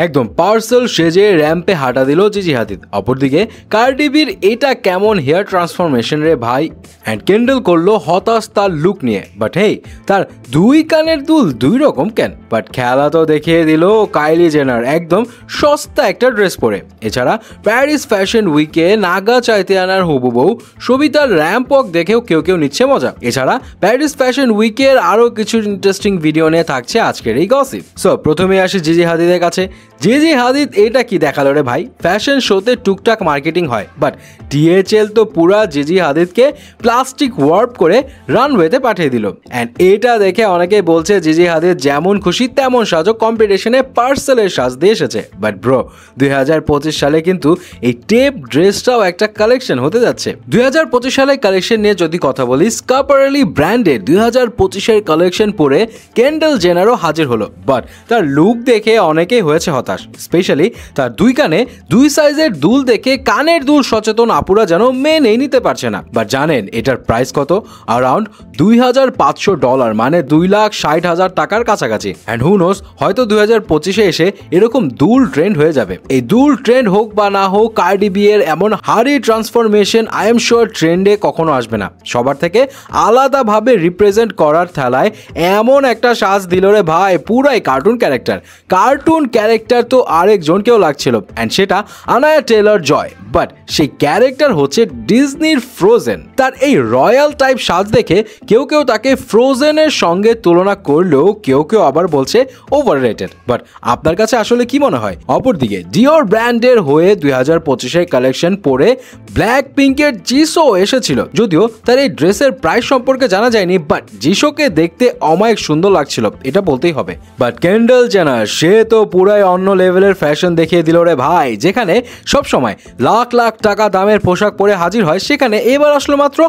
একদম পার্সেল সেজে র্যাম্পে হাঁটা দিল জিজি হাদিদ। অপরদিকে কার্ডি বির এটা কেমন হেয়ার ট্রান্সফরমেশন রে ভাই। অ্যান্ড কেন্ডেল করলো হতাশ তার লুক নিয়ে। বাট হেই, তার দুই কানের দুল দুই রকম কেন? বাট খেলা তো দেখিয়ে দিল কাইলি জেনার একদম সস্তা একটা ড্রেস পরে। এছাড়া প্যারিস ফ্যাশন উইকে নাগা চাইতে আনার হবু বউ সবিতার র্যাম্প ওয়াক দেখেও কেউ কেউ নিচ্ছে মজা। এছাড়া প্যারিস ফ্যাশন উইকের আরও কিছু ইন্টারেস্টিং ভিডিও নিয়ে থাকছে আজকের এই গসিপ। সো প্রথমে আসি জিজি হাদিদের কাছে। জিজি হাদিদ এটা কি দেখালো রে ভাই? ফ্যাশন শোতে টুকটাক মার্কেটিং হয়, বাট ডিএচএল তো পুরা জিজি হাদিদকে প্লাস্টিক ওয়ার্প করে রানওয়েতে পাঠিয়ে দিল। অ্যান্ড এটা দেখে অনেকেই বলছে জিজি হাদিদ যেমন খুশি তেমন সাজো কম্পিটিশনে পার্সেলের সাজ দিয়ে এসেছে। বাট ব্রো, 2025 সালে কিন্তু এই টেপ ড্রেসটাও একটা কালেকশন হতে যাচ্ছে। 2025 সালের কালেকশন নিয়ে যদি কথা বলি, স্কাপারেলি ব্র্যান্ডের 2025-এর কালেকশন পরে কেন্ডেল জেনারও হাজির হলো। বাট তার লুক দেখে অনেকেই হয়েছে হতাশ। স্পেশালি তার দুই কানে দুই সাইজের দুল দেখে কানের দুল সচেতন আপুরা যেন মেনেই নিতে পারছে না। বাট জানেন এটার প্রাইস কত? অ্যারাউন্ড $2,500, মানে 2,60,000 টাকার কাছাকাছি। অ্যান্ড হু নোস, হয়তো 2025-এ এসে এরকম দুল ট্রেন্ড হয়ে যাবে। এই দুল ট্রেন্ড হোক বা না হোক, কার্ডি বি এর এমন হারি ট্রান্সফরমেশন আই এম শিওর ট্রেন্ডে কখনো আসবে না। সবার থেকে আলাদাভাবে রিপ্রেজেন্ট করার খেলায় এমন একটা সাজ দিল রে ভাই, পুরাই কার্টুন ক্যারেক্টার। কার্টুন ক্যারেক্টার তো আরেকজনকেও লাগছিল, অ্যান্ড সেটা আনায়া টেলর জয়। বাট সেই ক্যারেক্টার হচ্ছে ডিজনির ফ্রোজেন। তার এই রয়্যাল টাইপ সাজ দেখে কেউ কেউ তাকে ফ্রোজেনের সঙ্গে তুলনা করলেও কেউ কেউ আবার বলছে ওভাররেটেড। বাট আপনার কাছে আসলে কি মনে হয়? অপরদিকে ডিওর ব্র্যান্ডের হয়ে 2025-এর কালেকশন পরে ব্ল্যাক পিঙ্কের জিসো এসেছিল। যদিও তার এই ড্রেসের প্রাইস সম্পর্কে জানা যায়নি, বাট জিসোকে দেখতে অমায়িক সুন্দর লাগছিল, এটা বলতেই হবে। বাট কেন্ডেল জেনার সে তো পুরাই অন্য লেভেলের ফ্যাশন দেখিয়ে দিল রে ভাই। যেখানে সবসময় লাখ লাখ টাকা দামের পোশাক পরে হাজির হয়, সেখানে এবার আসলো মাত্র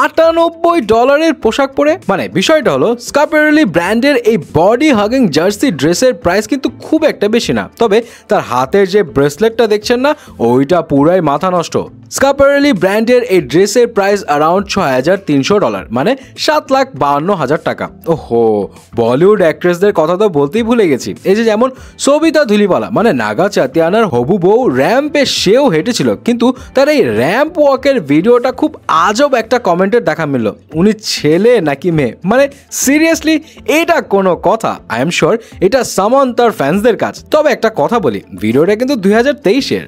$98 পোশাক পরে। মানে বিষয়টা হলো, স্কাপারেলি ব্র্যান্ডের এই বডি হাগিং জার্সি ড্রেসের প্রাইস কিন্তু খুব একটা বেশি না, তবে তার হাতের যে ব্রেসলেটটা দেখছেন না, ওইটা পুরাই মাথা নষ্ট। স্কাপারেলি ব্র্যান্ডের এই ড্রেসের প্রাইস অ্যারাউন্ড $6,300, মানে 7,52,000 টাকা। ওহো, বলিউড অ্যাক্ট্রেসদের কথা তো বলতেই ভুলে গেছি। এই যে যেমন সবিতা ধুলিপালা, মানে নাগা চাতিয়ানার হবু বউ, র্যাম্পে সেও হেঁটেছিল, কিন্তু তার এই র্যাম্প ওয়াকের ভিডিওটা খুব আজব একটা কমেন্টের দেখা মিলল। উনি ছেলে নাকি মেয়ে? মানে সিরিয়াসলি, এটা কোনো কথা? আই এম শিওর এটা সামান্তার ফ্যান্সদের কাজ। তবে একটা কথা বলি, ভিডিওটা কিন্তু 2023-এর।